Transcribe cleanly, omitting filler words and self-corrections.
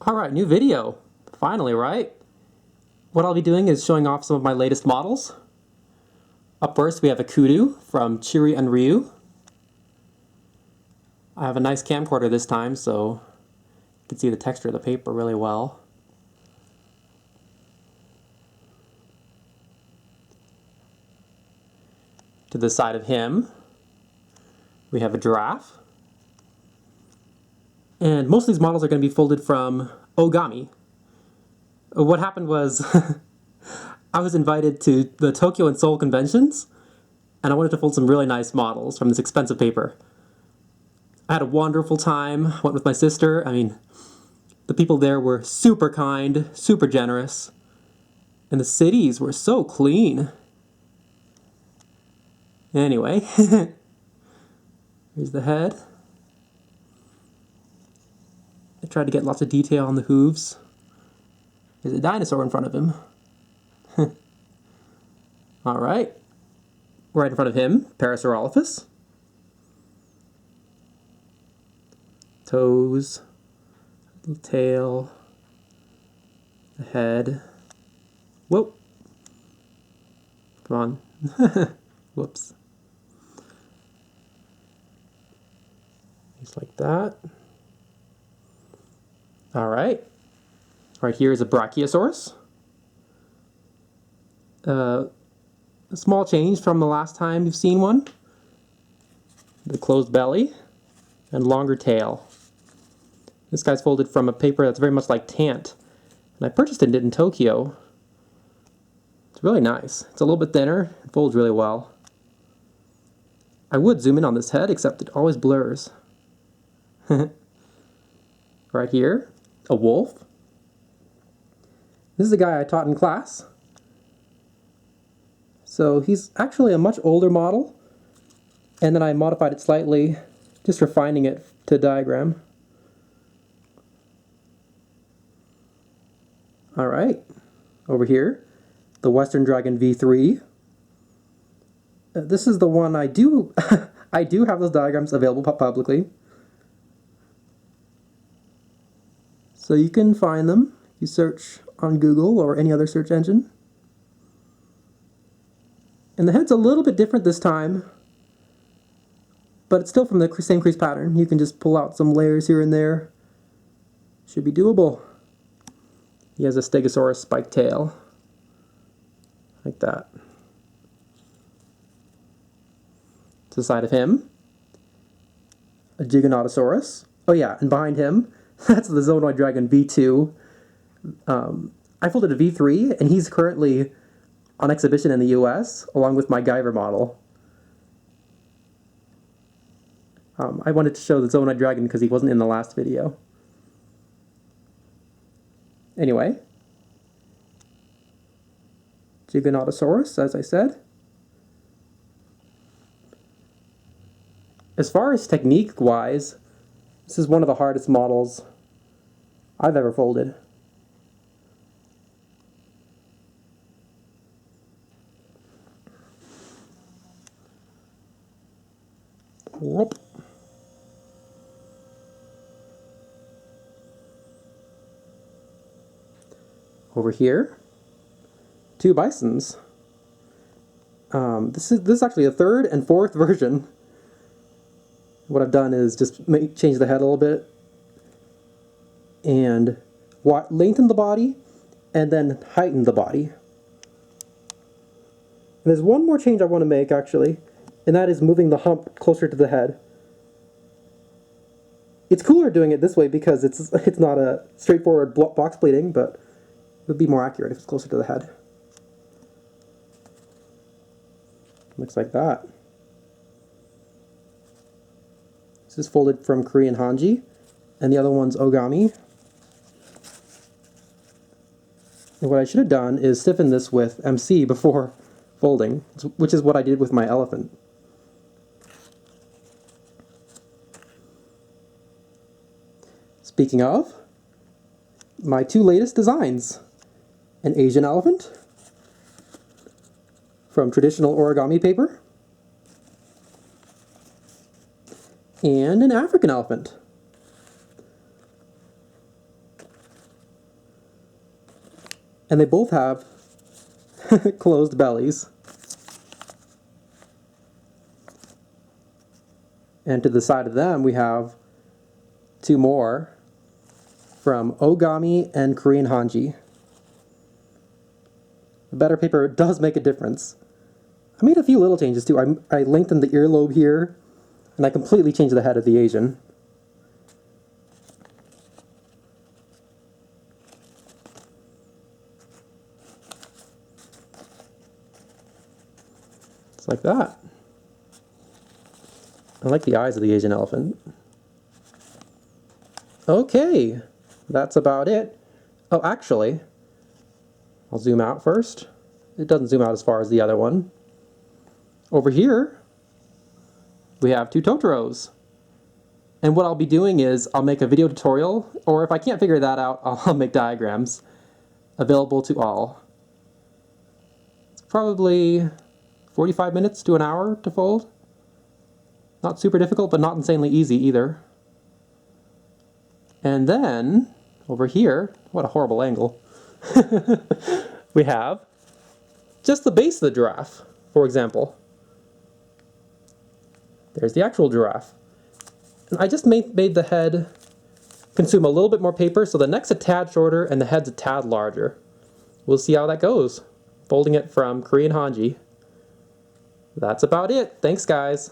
Alright, new video. Finally, right? What I'll be doing is showing off some of my latest models. Up first, we have a Kudu from Chiri and Ryu. I have a nice camcorder this time, so you can see the texture of the paper really well. To the side of him, we have a giraffe. And most of these models are going to be folded from Origami. What happened was I was invited to the Tokyo and Seoul conventions, and I wanted to fold some really nice models from this expensive paper. I had a wonderful time, went with my sister. I mean, the people there were super kind, super generous, and the cities were so clean. Anyway, here's the head. I tried to get lots of detail on the hooves. There's a dinosaur in front of him. Alright. Right in front of him, Paraceratherium. Toes, the tail, the head. Whoa! Come on. Whoops. Just like that. Alright. Right here is a Brachiosaurus. A small change from the last time you've seen one. The closed belly and longer tail. This guy's folded from a paper that's very much like Tant. And I purchased it in Tokyo. It's really nice. It's a little bit thinner. It folds really well. I would zoom in on this head, except it always blurs. Right here, a wolf. This is a guy I taught in class. So he's actually a much older model, and then I modified it slightly, just refining it to diagram. Alright, over here, the Western Dragon V3. This is the one I do I do have those diagrams available publicly. So you can find them. You search on Google or any other search engine. And the head's a little bit different this time, but it's still from the same crease pattern. You can just pull out some layers here and there. Should be doable. He has a Stegosaurus spiked tail, like that. To the side of him, a Giganotosaurus. Oh yeah, and behind him, that's the Zonoid Dragon V2. I folded a V3, and he's currently on exhibition in the US, along with my Guyver model. I wanted to show the Zonoid Dragon because he wasn't in the last video. Anyway, Giganotosaurus, as I said. As far as technique-wise, this is one of the hardest models I've ever folded. Whoop. Over here, two bisons. This is actually a third and fourth version. What I've done is just change the head a little bit and lengthen the body and then heighten the body. And there's one more change I want to make actually, and that is moving the hump closer to the head. It's cooler doing it this way because it's not a straightforward box pleating, but it would be more accurate if it's closer to the head. Looks like that. This is folded from Korean Hanji, and the other one's Origami. And what I should have done is stiffen this with MC before folding, which is what I did with my elephant. Speaking of, my two latest designs. An Asian elephant from traditional origami paper, and an African elephant. And they both have closed bellies. And to the side of them, we have two more from Origami and Korean Hanji. The better paper does make a difference. I made a few little changes too. I lengthened the earlobe here, and I completely changed the head of the Asian. It's like that. I like the eyes of the Asian elephant. Okay, that's about it. Oh, actually, I'll zoom out first. It doesn't zoom out as far as the other one. Over here, we have two Totoros. And what I'll be doing is I'll make a video tutorial, or if I can't figure that out, I'll make diagrams available to all. It's probably 45 minutes to an hour to fold. Not super difficult, but not insanely easy either. And then, over here, what a horrible angle, we have just the base of the giraffe, for example. There's the actual giraffe. And I just made the head consume a little bit more paper, so the neck's a tad shorter and the head's a tad larger. We'll see how that goes. Folding it from Korean Hanji. That's about it. Thanks, guys.